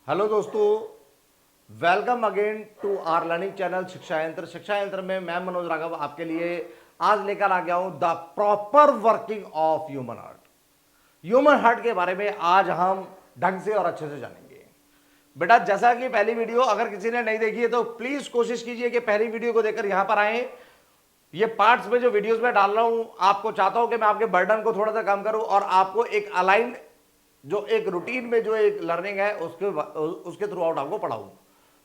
Hello दोस्तों, welcome again to our learning channel Shiksha Yantra. शिक्षा यंत्र में मैं मनोज राघव आपके लिए आज लेकर आ गया हूं the proper working of human heart. Human heart के बारे में आज हम ढंग से और अच्छे से जानेंगे। बेटा, जैसा कि पहली वीडियो अगर किसी ने नहीं देखी है तो प्लीज कोशिश कीजिए कि पहली वीडियो को देखकर यहां पर आए। ये पार्ट्स में जो वीडियोस में डाल रहा हूं, आपको चाहता हूं कि मैं आपके बर्डन को थोड़ा सा कम करूं और आपको एक अलाइन जो एक रूटीन में जो एक लर्निंग है उसके थ्रू आउट आपको पढ़ाऊं।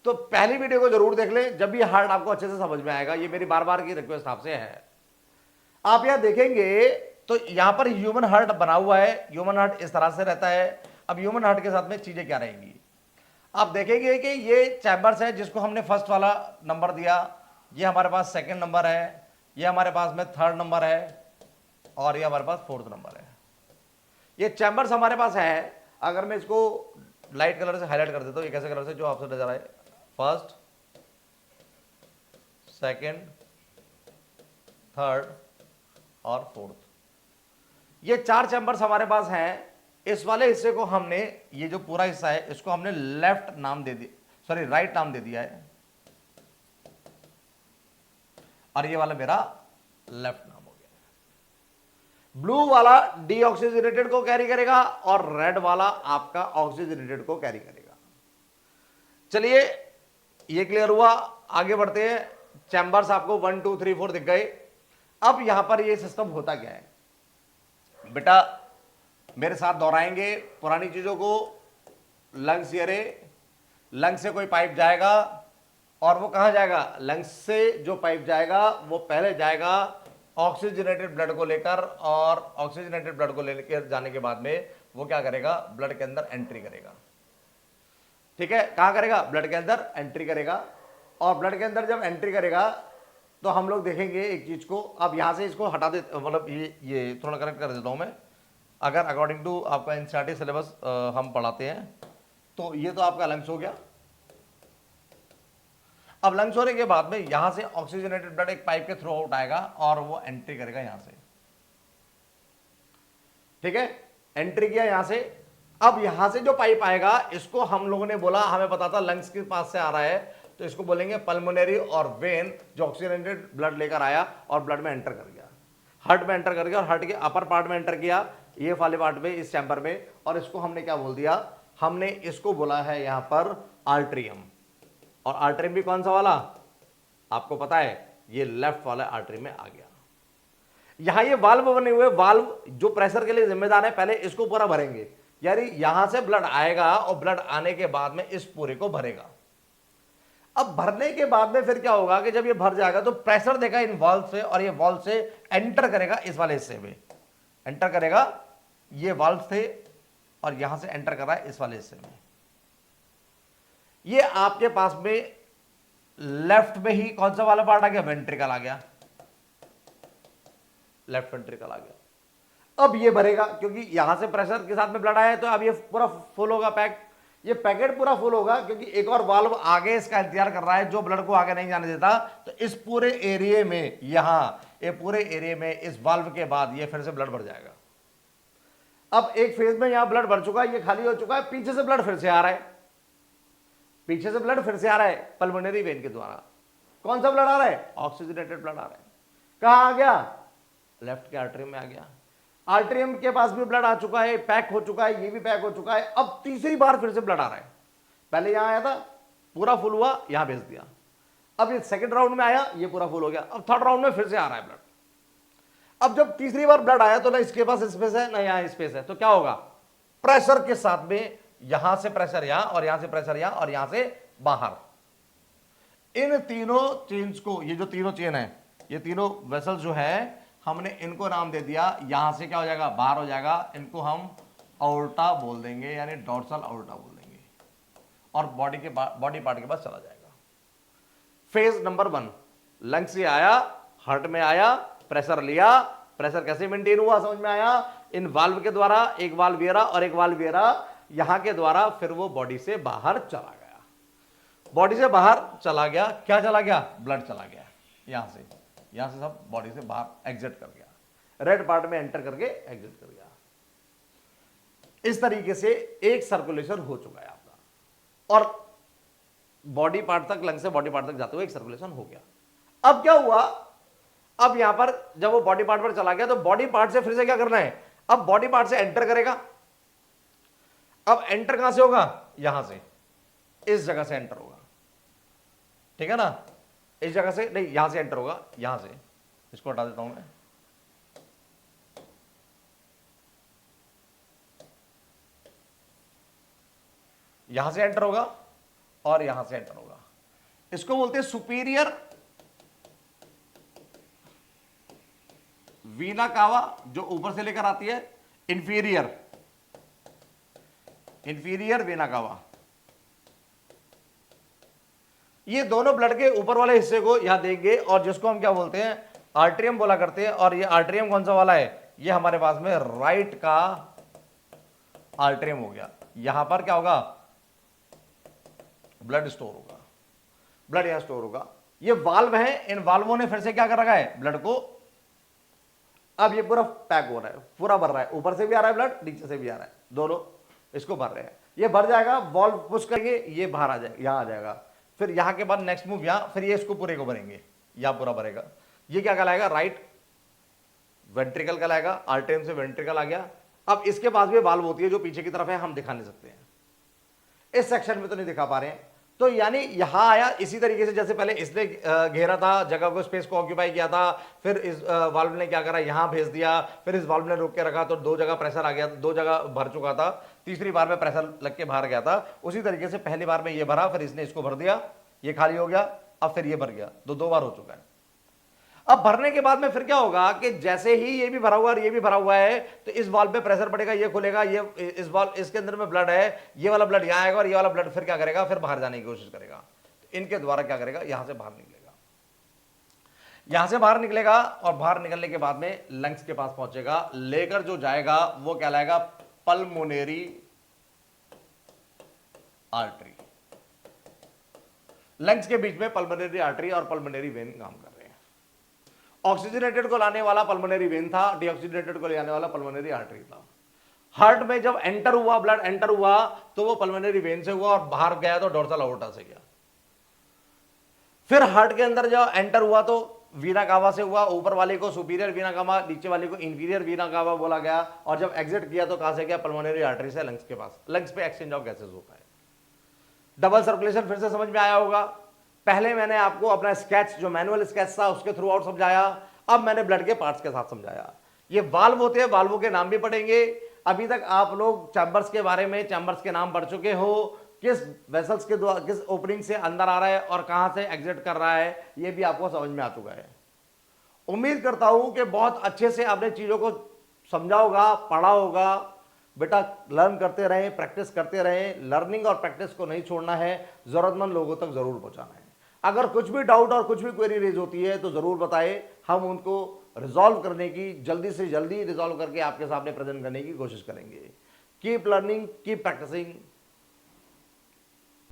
तो पहली वीडियो को जरूर देख लें, जब भी हार्ट आपको अच्छे से समझ में आएगा। ये मेरी बार बार की रिक्वेस्ट आपसे है। आप यहां देखेंगे तो यहां पर ह्यूमन हार्ट बना हुआ है। ह्यूमन हार्ट इस तरह से रहता है। अब ह्यूमन हार्ट के साथ में चीजें क्या रहेंगी, आप देखेंगे कि ये चैम्बर्स है जिसको हमने फर्स्ट वाला नंबर दिया, ये हमारे पास सेकंड नंबर है, ये हमारे पास में थर्ड नंबर है और ये हमारे पास फोर्थ नंबर है। ये चैम्बर्स हमारे पास है। अगर मैं इसको लाइट कलर से हाईलाइट कर देता हूं, एक ऐसे कलर से जो आपसे नजर आए, फर्स्ट, सेकंड, थर्ड और फोर्थ, ये चार चैम्बर्स हमारे पास हैं। इस वाले हिस्से को हमने, ये जो पूरा हिस्सा है इसको हमने लेफ्ट नाम दे दिया, सॉरी राइट नाम दे दिया है, और ये वाला मेरा लेफ्ट नाम हो गया। ब्लू वाला डीऑक्सीजनेटेड को कैरी करेगा और रेड वाला आपका ऑक्सीजनेटेड को कैरी करेगा। चलिए, ये क्लियर हुआ। आगे बढ़ते हैं। चैम्बर्स आपको 1 2 3 4 दिख गए। अब यहां पर ये सिस्टम होता क्या है बेटा, मेरे साथ दोहराएंगे पुरानी चीजों को। लंग्स ये रे, लंग्स से कोई पाइप जाएगा और वो कहां जाएगा, लंग्स से जो पाइप जाएगा वो पहले जाएगा ऑक्सीजनेटेड ब्लड को लेकर, और ऑक्सीजनेटेड ब्लड को लेकर जाने के बाद में वो क्या करेगा, ब्लड के अंदर एंट्री करेगा। ठीक है, कहां करेगा, ब्लड के अंदर एंट्री करेगा। और ब्लड के अंदर जब एंट्री करेगा तो हम लोग देखेंगे एक चीज को। अब यहां से इसको हटा दे, मतलब ये थोड़ा करेक्ट कर देता हूं मैं। अगर अकॉर्डिंग टू आपका एनसीईआरटी सिलेबस हम पढ़ाते हैं तो ये तो आपका लंग्स हो गया। अब लंग्स होने के बाद में यहां से ऑक्सीजनेटेड ब्लड एक पाइप के थ्रू आउट आएगा और वो एंट्री करेगा यहां से। ठीक है, एंट्री किया यहां से। अब यहां से जो पाइप आएगा इसको हम लोगों ने बोला, हमें पता था लंग्स के पास से आ रहा है तो इसको बोलेंगे पल्मोनरी और वेन, जो ऑक्सीजनेटेड ब्लड लेकर आया और ब्लड में एंटर कर गया, हार्ट में एंटर कर गया और हार्ट के अपर पार्ट में एंटर किया, ये वाले पार्ट में, इस चैम्बर में। और इसको हमने क्या बोल दिया, हमने इसको बोला है यहां पर आर्ट्रियम। और आर्ट्रियम भी कौन सा वाला, आपको पता है, ये लेफ्ट वाला आर्टरी में आ गया। यहां ये वाल्व बने हुए, वाल्व जो प्रेशर के लिए जिम्मेदार है, पहले इसको पूरा भरेंगे। यानी यहां से ब्लड आएगा और ब्लड आने के बाद में इस पूरे को भरेगा। अब भरने के बाद में फिर क्या होगा कि जब ये भर जाएगा तो प्रेशर देगा इन वॉल्व से, और ये वॉल्व से एंटर करेगा इस वाले हिस्से में, एंटर करेगा। ये वाल्व थे और यहां से एंटर कर रहा है इस वाले हिस्से में। ये आपके पास में लेफ्ट में ही कौन सा वाला पार्ट आ गया, वेंट्रिकल आ गया, लेफ्ट वेंट्रिकल आ गया। अब ये भरेगा क्योंकि यहां से प्रेशर के साथ में ब्लड आया है, तो अब ये पूरा फुल होगा, पैक, ये पैकेट पूरा फुल होगा क्योंकि एक और वाल्व आगे इसका इंतजार कर रहा है जो ब्लड को आगे नहीं जाने देता। तो इस पूरे एरिया में, यहां ये पूरे एरिया में इस वाल्व के बाद ये फिर से ब्लड भर जाएगा। अब एक फेज में यहां ब्लड भर चुका है, ये खाली हो चुका है, पीछे से ब्लड फिर से आ रहा है, पीछे से ब्लड फिर से आ रहा है पल्मोनरी वेन के द्वारा। कौन सा ब्लड आ रहा है, ऑक्सीजनेटेड ब्लड आ रहा है। कहां आ गया, लेफ्ट के आर्टरियम में आ गया। आर्टरियम के पास भी ब्लड आ चुका है, पैक हो चुका है, ये भी पैक हो चुका है। अब तीसरी बार फिर से ब्लड आ रहा है। पहले यहां आया था, पूरा फुल हुआ, यहां भेज दिया। अब ये सेकंड राउंड में आया, ये पूरा फुल हो गया। अब थर्ड राउंड में फिर से आ रहा है ब्लड। अब जब तीसरी बार ब्लड आया तो ना इसके पास स्पेस है ना यहां स्पेस है, तो क्या होगा, प्रेशर के साथ में यहां से प्रेशर यहां, और यहां से प्रेशर यहां, और यहां से बाहर। इन तीनों चेन्स को, ये जो तीनों चेन है, ये तीनों वेसल जो है, हमने इनको नाम दे दिया। यहां से क्या हो जाएगा, बाहर हो जाएगा। इनको हम अल्टा बोल देंगे, यानी डॉर्सल अल्टा बोल देंगे, और बॉडी पार्ट के पास चला जाएगा। फेज नंबर 1, लंग्स से आया, हार्ट में आया, प्रेशर लिया। प्रेशर कैसे मेंटेन हुआ समझ में आया, इन वाल्व के द्वारा, एक वाल्व वियरा और एक वाल्व वियरा, यहां के द्वारा फिर वो बॉडी से बाहर चला गया। बॉडी से बाहर चला गया, क्या चला गया, ब्लड चला गया। यहां से सब बॉडी से बाहर एग्जिट कर गया, रेड पार्ट में एंटर करके एग्जिट कर गया। इस तरीके से एक सर्कुलेशन हो चुका है आपका। और बॉडी पार्ट तक, लंग से बॉडी पार्ट तक जाते हुए एक सर्कुलेशन हो गया। अब क्या हुआ, अब यहां पर जब वो बॉडी पार्ट पर चला गया तो बॉडी पार्ट से फिर से क्या करना है, अब बॉडी पार्ट से एंटर करेगा। अब एंटर कहां से होगा, यहां से, इस जगह से एंटर होगा, ठीक है ना, इस जगह से नहीं, यहां से एंटर होगा, यहां से, इसको हटा देता हूं मैं, यहां से एंटर होगा और यहां से एंटर होगा। इसको बोलते हैं सुपीरियर वीना कावा, जो ऊपर से लेकर आती है, इंफीरियर वीना कावा। ये दोनों ब्लड के ऊपर वाले हिस्से को यहां देंगे और जिसको हम क्या बोलते हैं, आर्टरियम बोला करते हैं। और ये आर्टरियम कौन सा वाला है, ये हमारे पास में राइट का आर्टरियम हो गया। यहां पर क्या होगा, ब्लड स्टोर होगा, ब्लड यहां स्टोर होगा। ये वाल्व है, इन वाल्वों ने फिर से क्या कर रखा है, ब्लड को, अब ये पूरा पैक हो रहा है, पूरा भर रहा है, ऊपर से भी आ रहा है ब्लड, नीचे से भी आ रहा है, दोनों इसको भर रहे हैं। ये भर जाएगा, वॉल्व पुश करेंगे, ये बाहर आ जाएगा, यहां आ जाएगा। फिर यहां के बाद नेक्स्ट मूव यहां, फिर ये इसको पूरे को भरेंगे, यहां पूरा भरेगा। ये क्या कहलाएगा, राइट वेंट्रिकल कहलाएगा, आर्टरियम से वेंट्रिकल आ गया। अब इसके पास भी वाल्व होती है जो पीछे की तरफ है, हम दिखा नहीं सकते हैं, इस सेक्शन में तो नहीं दिखा पा रहे हैं। तो यानी यहां आया, इसी तरीके से जैसे पहले इसने घेरा था, जगह को, स्पेस को ऑक्यूपाई किया था, फिर इस वाल्व ने क्या करा, यहां भेज दिया, फिर इस वाल्व ने रोक के रखा तो दो जगह प्रेशर आ गया, दो जगह भर चुका था, तीसरी बार में प्रेशर लग के बाहर गया था। उसी तरीके से पहली बार में ये भरा, फिर इसने इसको भर दिया, ये खाली हो गया, अब फिर ये भर गया, दो बार हो चुका है। अब भरने के बाद में फिर क्या होगा कि जैसे ही ये भी भरा हुआ और ये भी भरा हुआ है तो इस वाल्व पे प्रेशर पड़ेगा, ये खुलेगा, ये इस वाल्व, इसके अंदर में ब्लड है, ये वाला ब्लड यहां आएगा और ये वाला ब्लड फिर क्या करेगा, फिर बाहर जाने की कोशिश करेगा। तो इनके द्वारा क्या करेगा, यहां से बाहर निकलेगा, यहां से बाहर निकलेगा और बाहर निकलने के बाद में लंग्स के पास पहुंचेगा, लेकर जो जाएगा वो कहलाएगा पल्मोनरी आर्टरी। लंग्स के बीच में पल्मोनरी आर्टरी और पल्मोनरी वेन काम कर रहे हैं। ऑक्सीजनेटेड को लाने वाला पल्मोनरी वेन था, डीऑक्सीजनेटेड को ले आने वाला पल्मोनरी आर्टरी था। हार्ट में जब एंटर हुआ, ब्लड एंटर हुआ तो वो पल्मोनरी वेन से हुआ और बाहर गया तो डोर्सल अओर्टा से गया। फिर हार्ट के अंदर जब एंटर हुआ तो वीना कावा से हुआ, ऊपर वाले को सुपीरियर वीना कावा, नीचे वाले को इंफीरियर वीना कावा बोला गया। और जब एग्जिट किया तो कहां से गया, पल्मोनरी आर्टरी से लंग्स के पास। लंग्स पे एक्सचेंज ऑफ गैसेस होता है। डबल सर्कुलेशन फिर से समझ में आया होगा। पहले मैंने आपको अपना स्केच, जो मैनुअल स्केच था उसके थ्रू आउट समझाया, अब मैंने ब्लड के पार्ट्स के साथ समझाया। ये वाल्व होते हैं, वाल्वों के नाम भी पढ़ेंगे। अभी तक आप लोग चैम्बर्स के बारे में, चैम्बर्स के नाम पढ़ चुके हो, किस वेसल्स के द्वारा, किस ओपनिंग से अंदर आ रहा है और कहां से एग्जिट कर रहा है, यह भी आपको समझ में आ चुका है। उम्मीद करता हूं कि बहुत अच्छे से आपने चीजों को समझा होगा, पढ़ा होगा। बेटा लर्न करते रहें, प्रैक्टिस करते रहें। लर्निंग और प्रैक्टिस को नहीं छोड़ना है, जरूरतमंद लोगों तक जरूर पहुंचाना है। अगर कुछ भी डाउट और कुछ भी क्वेरी रेज होती है तो जरूर बताएं, हम उनको रिजॉल्व करने की, जल्दी से जल्दी रिजॉल्व करके आपके सामने प्रेजेंट करने की कोशिश करेंगे। Keep learning, keep practising.